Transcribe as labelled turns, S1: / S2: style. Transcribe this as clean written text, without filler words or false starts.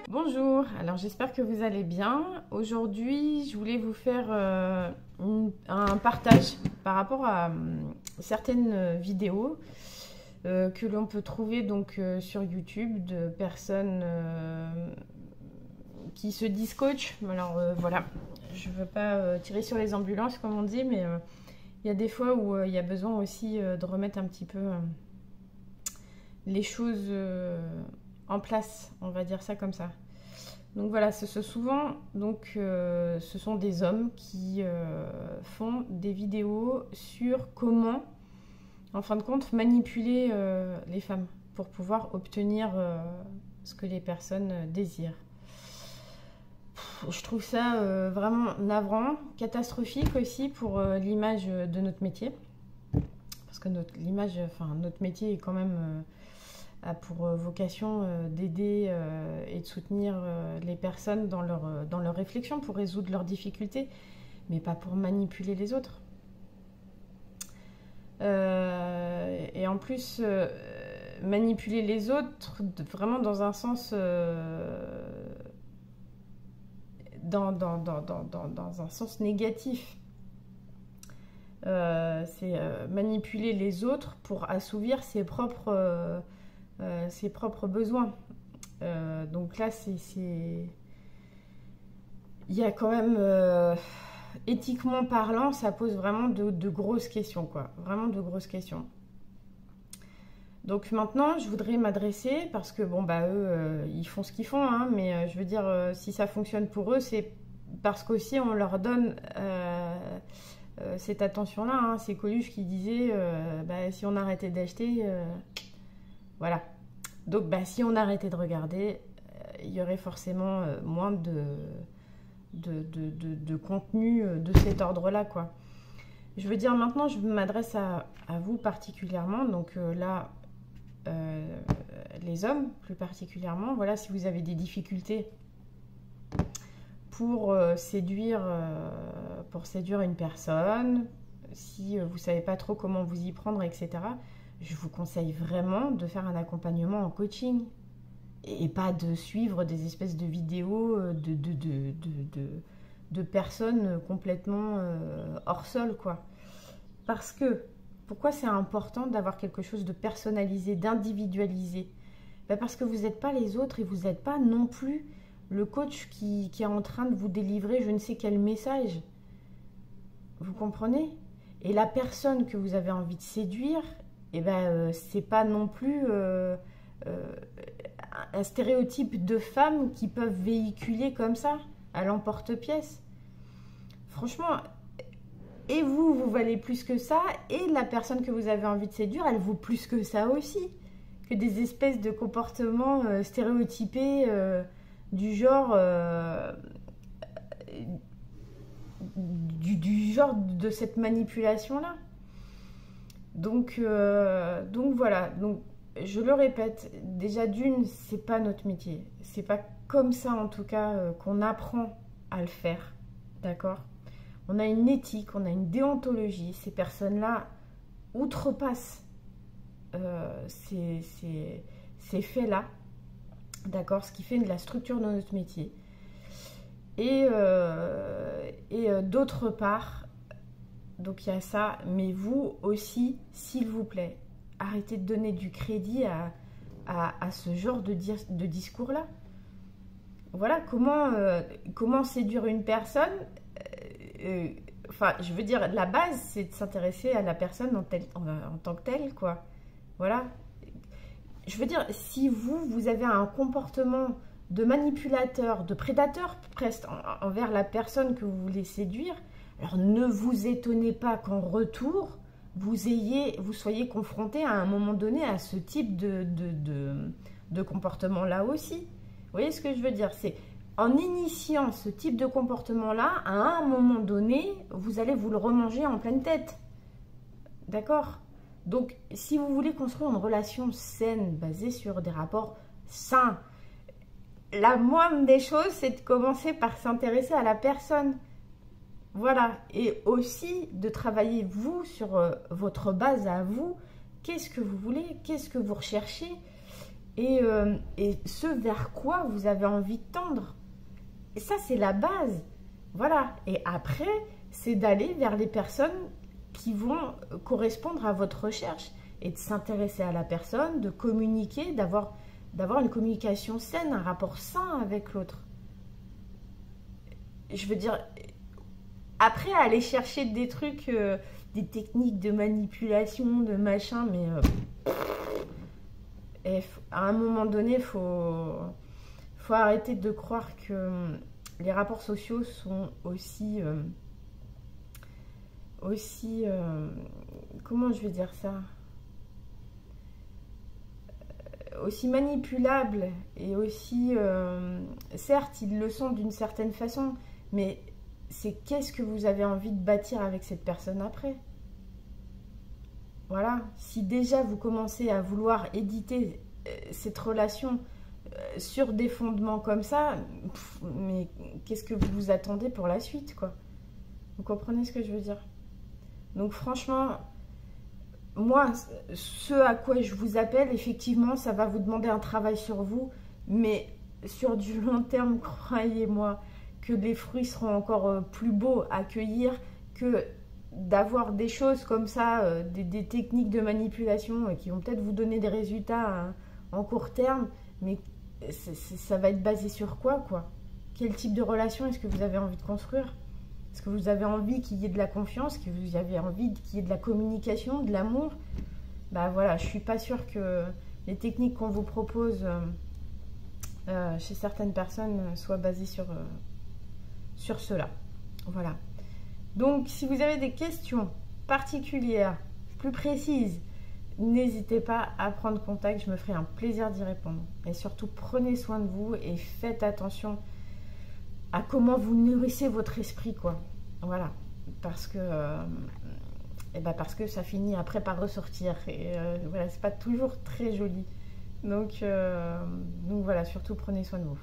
S1: Bonjour, alors j'espère que vous allez bien. Aujourd'hui, je voulais vous faire un partage par rapport à certaines vidéos que l'on peut trouver donc sur YouTube de personnes qui se disent coach. Alors voilà, je ne veux pas tirer sur les ambulances comme on dit, mais il y a des fois où il y a besoin aussi de remettre un petit peu les choses en place, on va dire ça comme ça. Donc voilà, souvent, donc, ce sont des hommes qui font des vidéos sur comment, en fin de compte, manipuler les femmes pour pouvoir obtenir ce que les personnes désirent. Je trouve ça vraiment navrant, catastrophique aussi pour l'image de notre métier. Parce que notre métier est quand même... a pour vocation d'aider et de soutenir les personnes dans leur réflexion pour résoudre leurs difficultés, mais pas pour manipuler les autres. Et en plus, manipuler les autres vraiment dans un sens... dans un sens négatif. C'est manipuler les autres pour assouvir ses propres besoins. Donc là, il y a quand même, éthiquement parlant, ça pose vraiment de grosses questions, quoi. Vraiment de grosses questions. Donc maintenant, je voudrais m'adresser, parce que bon, bah eux, ils font ce qu'ils font, hein, mais je veux dire, si ça fonctionne pour eux, c'est parce qu'aussi on leur donne cette attention-là, hein. C'est Coluche qui disait, bah, si on arrêtait d'acheter... Voilà. Donc, bah, si on arrêtait de regarder, il y aurait forcément moins de contenu de cet ordre-là, quoi. Je veux dire, maintenant, je m'adresse à vous particulièrement. Donc là, les hommes, plus particulièrement. Voilà, si vous avez des difficultés pour séduire une personne, si vous ne savez pas trop comment vous y prendre, etc., je vous conseille vraiment de faire un accompagnement en coaching et pas de suivre des espèces de vidéos de personnes complètement hors sol, quoi. Parce que, pourquoi c'est important d'avoir quelque chose de personnalisé, d'individualisé? Ben parce que vous n'êtes pas les autres et vous n'êtes pas non plus le coach qui est en train de vous délivrer je ne sais quel message. Vous comprenez? Et la personne que vous avez envie de séduire, eh ben, c'est pas non plus un stéréotype de femmes qui peuvent véhiculer comme ça, à l'emporte-pièce. Franchement, et vous valez plus que ça, et la personne que vous avez envie de séduire, elle vaut plus que ça aussi, que des espèces de comportements stéréotypés du genre... du genre de cette manipulation-là. Donc voilà, donc je le répète, déjà d'une, c'est pas notre métier. C'est pas comme ça en tout cas qu'on apprend à le faire, d'accord? On a une éthique, on a une déontologie. Ces personnes-là outrepassent ces faits-là, d'accord? Ce qui fait de la structure de notre métier. Et d'autre part, donc il y a ça, mais vous aussi, s'il vous plaît, arrêtez de donner du crédit à ce genre de discours-là. Voilà, comment séduire une personne, enfin, je veux dire, la base, c'est de s'intéresser à la personne en tant que telle, quoi. Voilà. Je veux dire, si vous avez un comportement de manipulateur, de prédateur presque envers la personne que vous voulez séduire, alors ne vous étonnez pas qu'en retour, vous soyez confronté à un moment donné à ce type de comportement-là aussi. Vous voyez ce que je veux dire? C'est en initiant ce type de comportement-là, à un moment donné, vous allez vous le remanger en pleine tête. D'accord? Donc, si vous voulez construire une relation saine, basée sur des rapports sains, la moindre des choses, c'est de commencer par s'intéresser à la personne. Voilà. Et aussi de travailler, vous, sur votre base à vous. qu'est-ce que vous voulez, qu'est-ce que vous recherchez et ce vers quoi vous avez envie de tendre. Et ça, c'est la base. Voilà. Et après, c'est d'aller vers les personnes qui vont correspondre à votre recherche et de s'intéresser à la personne, de communiquer, d'avoir une communication saine, un rapport sain avec l'autre. Je veux dire, après, aller chercher des trucs, des techniques de manipulation, de machin, mais à un moment donné, il faut arrêter de croire que les rapports sociaux sont aussi comment je vais dire ça, aussi manipulables et aussi certes ils le sont d'une certaine façon, mais c'est qu'est-ce que vous avez envie de bâtir avec cette personne après. Voilà, si déjà vous commencez à vouloir éditer cette relation sur des fondements comme ça, mais qu'est-ce que vous vous attendez pour la suite, quoi? Vous comprenez ce que je veux dire? Donc franchement, moi, ce à quoi je vous appelle, effectivement, ça va vous demander un travail sur vous, mais sur du long terme, croyez-moi, que les fruits seront encore plus beaux à cueillir que d'avoir des choses comme ça, des techniques de manipulation qui vont peut-être vous donner des résultats en court terme, mais ça va être basé sur quoi? Quel type de relation est-ce que vous avez envie de construire? Est-ce que vous avez envie qu'il y ait de la confiance, que vous avez envie qu'il y ait de la communication, de l'amour? Bah voilà, je suis pas sûre que les techniques qu'on vous propose chez certaines personnes soient basées sur cela. Voilà. Donc, si vous avez des questions particulières, plus précises, n'hésitez pas à prendre contact, je me ferai un plaisir d'y répondre. Et surtout, prenez soin de vous et faites attention à comment vous nourrissez votre esprit, quoi. Voilà, parce que ça finit après par ressortir et voilà, c'est pas toujours très joli. Donc voilà, surtout prenez soin de vous.